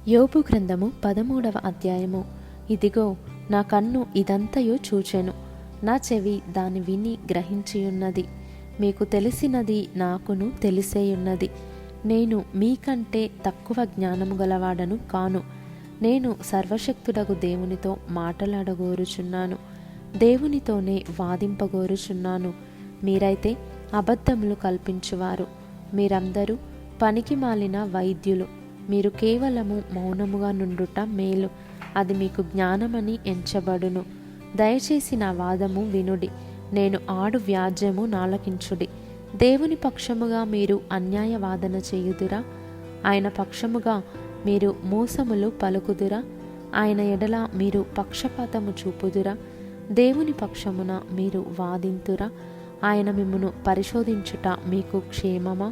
యోబు గ్రంథము 13వ అధ్యాయము. ఇదిగో, నా కన్ను ఇదంతయు చూచెను, నా చెవి దాని విని గ్రహించియున్నది. మీకు తెలిసినది నాకును తెలిసేయున్నది. నేను మీకంటే తక్కువ జ్ఞానము గలవాడను కాను. నేను సర్వశక్తుడగు దేవునితో మాటలాడగోరుచున్నాను, దేవునితోనే వాదింపగోరుచున్నాను. మీరైతే అబద్ధములు కల్పించువారు. మీరందరూ పనికి మాలిన వైద్యులు. మీరు కేవలము మౌనముగా నుండుట మేలు, అది మీకు జ్ఞానమని ఎంచబడును. దయచేసి నా వాదము వినుడి, నేను ఆడు వ్యాజ్యము నాలకించుడి. దేవుని పక్షముగా మీరు అన్యాయ వాదన చేయుదురా? ఆయన పక్షముగా మీరు మోసములు పలుకుదురా? ఆయన ఎడల మీరు పక్షపాతము చూపుదురా? దేవుని పక్షమున మీరు వాదింతురా? ఆయన మిమ్మును పరిశోధించుట మీకు క్షేమమా?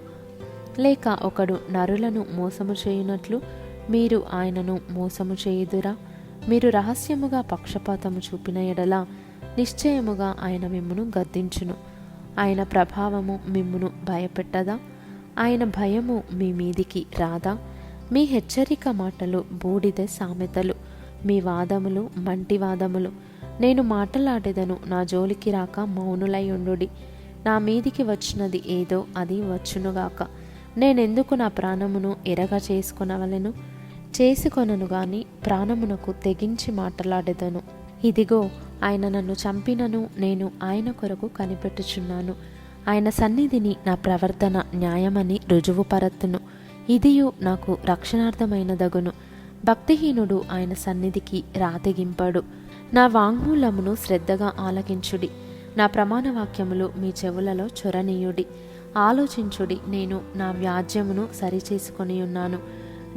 లేక ఒకడు నరులను మోసము చేయునట్లు మీరు ఆయనను మోసము చేయుదురా? మీరు రహస్యముగా పక్షపాతము చూపిన ఎడల నిశ్చయముగా ఆయన మిమ్మును గద్దించును. ఆయన ప్రభావము మిమ్మును భయపెట్టదా? ఆయన భయము మీ మీదికి రాదా? మీ హెచ్చరిక మాటలు బూడిద సామెతలు, మీ వాదములు మంటి వాదములు. నేను మాటలాడేదను, నా జోలికి రాక మౌనులై ఉండుడి. నా మీదికి వచ్చినది ఏదో అది వచ్చునుగాక. నేనెందుకు నా ప్రాణమును ఎరగా చేసుకొనవలెను? చేసుకొనను గాని ప్రాణమునకు తెగించి మాటలాడెదను. ఇదిగో, ఆయన నన్ను చంపినను నేను ఆయన కొరకు కనిపెట్టుచున్నాను. ఆయన సన్నిధిని నా ప్రవర్తన న్యాయమని రుజువుపరతును. ఇదియు నాకు రక్షణార్థమైనదగును. భక్తిహీనుడు ఆయన సన్నిధికి రాతెగింపడు. నా వాంగ్మూలమును శ్రద్ధగా ఆలకించుడి. నా ప్రమాణ వాక్యములు మీ చెవులలో చొరనీయుడి. ఆలోచించుడి, నేను నా వ్యాజ్యమును సరిచేసుకొని ఉన్నాను.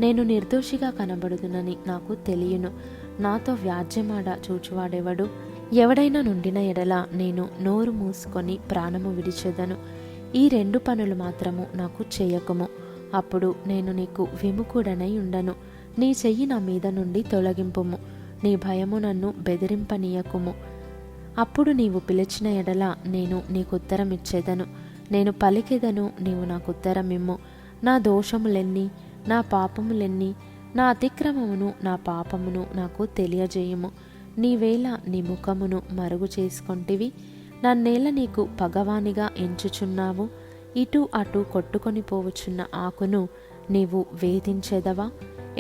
నేను నిర్దోషిగా కనబడుదునని నాకు తెలియను. నాతో వ్యాజ్యమాడ చూచువాడెవడు? ఎవడైనా నుండిన ఎడల నేను నోరు మూసుకొని ప్రాణము విడిచెదను. ఈ 2 పనులు మాత్రము నాకు చేయకుము, అప్పుడు నేను నీకు విముఖుడనై ఉండను. నీ చెయ్యి నా మీద నుండి తొలగింపుము, నీ భయము నన్ను బెదిరింపనీయకుము. అప్పుడు నీవు పిలిచిన ఎడల నేను నీకు ఉత్తరం ఇచ్చేదను. నేను పలికెదను, నీవు నాకు ఉత్తరమిమ్ము. నా దోషములెన్ని, నా పాపములెన్ని, నా అతిక్రమమును నా పాపమును నాకు తెలియజేయుము. నీవేళ నీ ముఖమును మరుగు చేసుకొంటివి, నన్నేల నీకు పగవానిగా ఎంచుచున్నావు. ఇటు అటు కొట్టుకొని పోవచున్న ఆకును నీవు వేధించెదవా?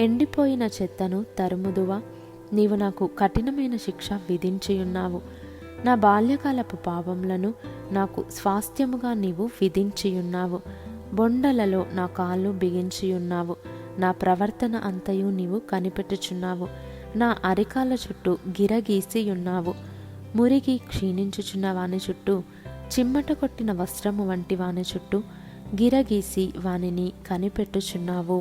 ఎండిపోయిన చెత్తను తరుముదువా? నీవు నాకు కఠినమైన శిక్ష విధించియున్నావు. నా బాల్యకాలపు పాపములను నాకు స్వాస్థ్యముగా నీవు విధించియున్నావు. బొండలలో నా కాళ్ళు బిగించియున్నావు. నా ప్రవర్తన అంతయు నీవు కనిపెట్టుచున్నావు. నా అరికాల చుట్టూ గిరగీసియున్నావు. మురిగి క్షీణించుచున్న వాని చుట్టూ, చిమ్మట కొట్టిన వస్త్రము వంటి వాని చుట్టూ గిరగీసి వానిని కనిపెట్టుచున్నావు.